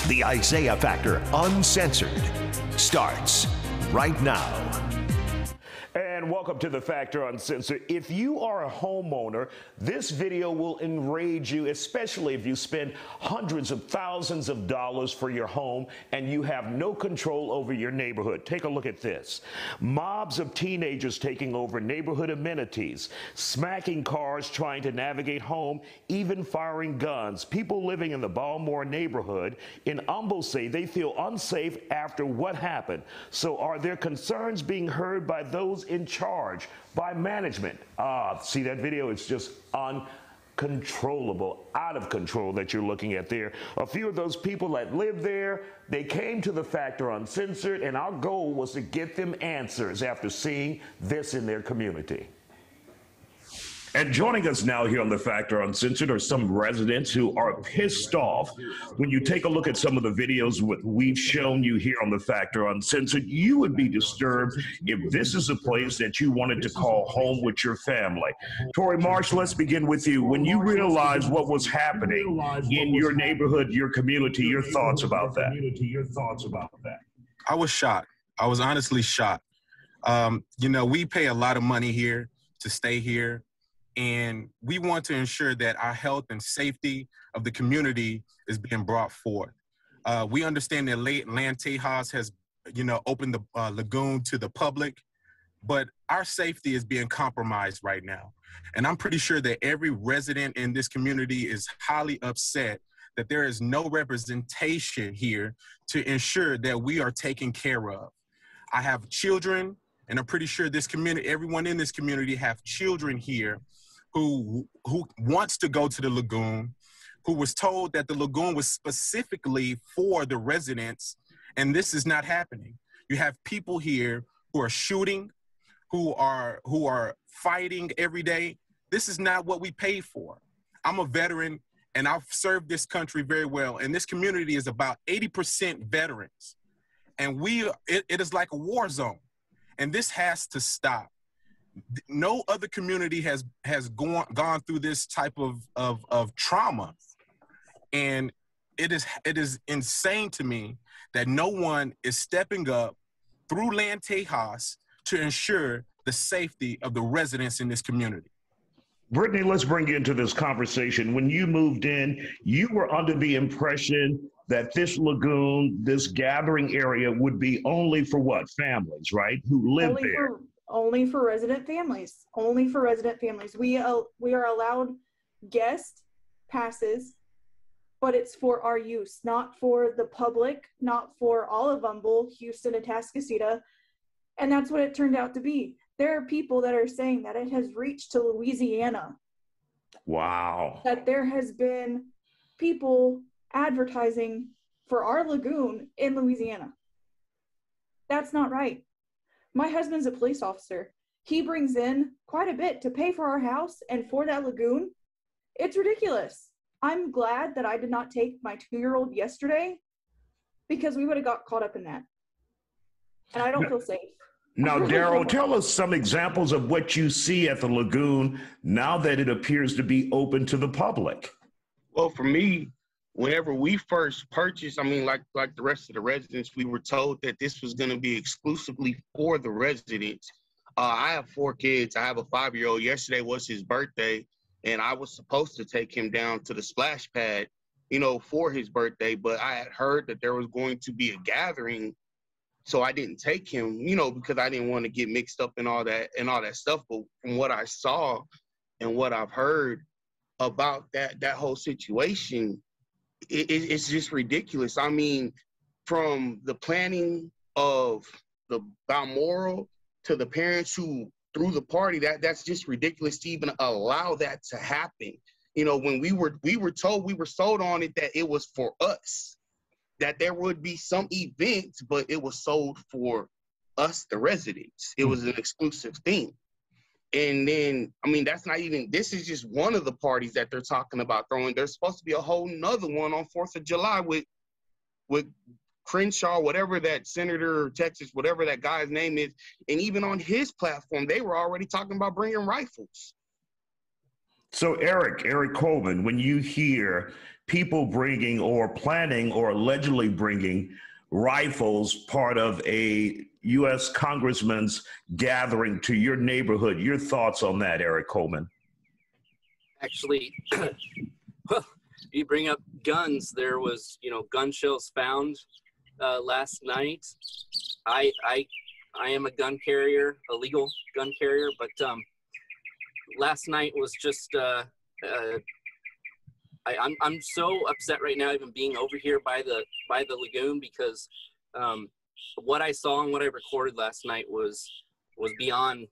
The Isaiah Factor Uncensored starts right now. And welcome to The Factor Uncensored. If you are a homeowner, this video will enrage you, especially if you spend hundreds of thousands of dollars for your home and you have no control over your neighborhood. Take a look at this. Mobs of teenagers taking over neighborhood amenities, smacking cars trying to navigate home, even firing guns. People living in the Balmoral neighborhood in Humble say they feel unsafe after what happened. So are their concerns being heard by those in charge, by management? See that video? It's just uncontrollable, out of control that you're looking at there. A few of those people that live there, they came to The Factor Uncensored, and our goal was to get them answers after seeing this in their community. And joining us now here on The Factor Uncensored are some residents who are pissed off. When you take a look at some of the videos we've shown you here on The Factor Uncensored, you would be disturbed if this is a place that you wanted to call home with your family. Tori Marsh, let's begin with you. When you realized what was happening in your neighborhood, your community, your thoughts about that? I was shocked. I was honestly shocked. You know, we pay a lot of money here to stay here, and we want to ensure that our health and safety of the community is being brought forth. We understand that Land Tejas has, opened the lagoon to the public, but our safety is being compromised right now. And I'm pretty sure that every resident in this community is highly upset that there is no representation here to ensure that we are taken care of. I have children, and I'm pretty sure this community, everyone in this community have children here who wants to go to the lagoon, who was told that the lagoon was specifically for the residents, and this is not happening. You have people here who are shooting, who are fighting every day. This is not what we paid for. I'm a veteran, and I've served this country very well, and this community is about 80% veterans, and it is like a war zone, and this has to stop. No other community has gone through this type of trauma, and it is insane to me that no one is stepping up through Land Tejas to ensure the safety of the residents in this community. Brittany, let's bring you into this conversation. When you moved in, you were under the impression that this lagoon, this gathering area would be only for what? Families, right? Who live there. Only for resident families. Only for resident families. We are allowed guest passes, but it's for our use, not for the public, not for all of Humble, Houston, and Atascocita. And that's what it turned out to be. There are people that are saying that it has reached to Louisiana. Wow. That there has been people advertising for our lagoon in Louisiana. That's not right. My husband's a police officer. He brings in quite a bit to pay for our house and for that lagoon. It's ridiculous. I'm glad that I did not take my 2-year-old yesterday, because we would have got caught up in that. And I don't feel safe. Now, Daryl, tell us some examples of what you see at the lagoon now that it appears to be open to the public. Well, for me, whenever we first purchased, like the rest of the residents, we were told that this was going to be exclusively for the residents. I have 4 kids. I have a 5-year-old. Yesterday was his birthday, and I was supposed to take him down to the splash pad, for his birthday, but I had heard that there was going to be a gathering, so I didn't take him, because I didn't want to get mixed up in all that stuff. But from what I saw and what I've heard about that whole situation, it's just ridiculous. From the planning of the Balmoral to the parents who threw the party, that's just ridiculous to even allow that to happen. When we were told, we were sold on it that it was for us, that there would be some events, but it was sold for us, the residents. It was an exclusive thing. And then, that's not even, this is just one of the parties that they're talking about throwing. There's supposed to be a whole nother one on 4th of July with Crenshaw, whatever that senator, Texas, whatever that guy's name is. And even on his platform, they were already talking about bringing rifles. So Eric Coleman, when you hear people bringing or planning or allegedly bringing rifles part of a U.S. congressman's gathering to your neighborhood, your thoughts on that, Eric Coleman? Actually, well, you bring up guns. There was, gun shells found last night. I am a gun carrier, a legal gun carrier, but last night was just I'm so upset right now, even being over here by the lagoon, because what I saw and what I recorded last night was beyond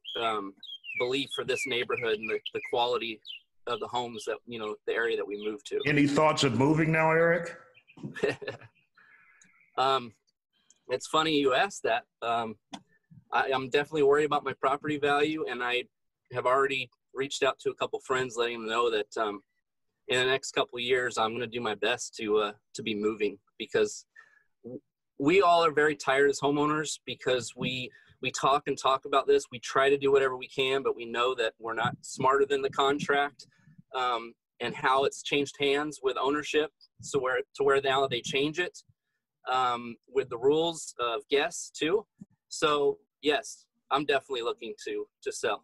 belief for this neighborhood and the quality of the homes that, the area that we moved to. Any thoughts of moving now, Eric? It's funny you asked that. I'm definitely worried about my property value, and I have already reached out to a couple friends, letting them know that in the next couple of years, I'm going to do my best to be moving, because we all are very tired as homeowners, because we talk and talk about this. We try to do whatever we can, but we know that we're not smarter than the contract, and how it's changed hands with ownership. So where now they change it with the rules of guests too. So yes, I'm definitely looking to sell.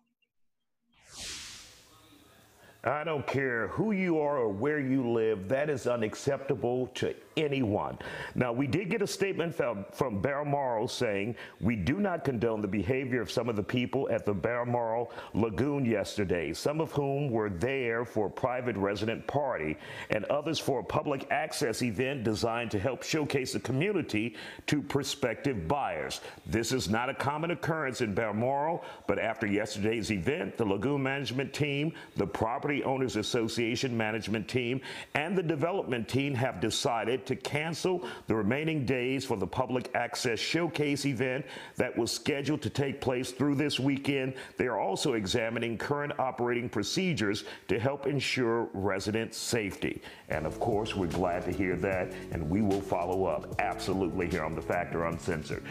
I don't care who you are or where you live, that is unacceptable to anyone. Now, we did get a statement from Balmoral saying, we do not condone the behavior of some of the people at the Balmoral Lagoon yesterday, some of whom were there for a private resident party and others for a public access event designed to help showcase the community to prospective buyers. This is not a common occurrence in Balmoral, but after yesterday's event, the Lagoon management team, the Property Owners Association management team, and the development team have decided to cancel the remaining days for the public access showcase event that was scheduled to take place through this weekend. They are also examining current operating procedures to help ensure resident safety. And of course, we're glad to hear that, and we will follow up absolutely here on The Factor Uncensored.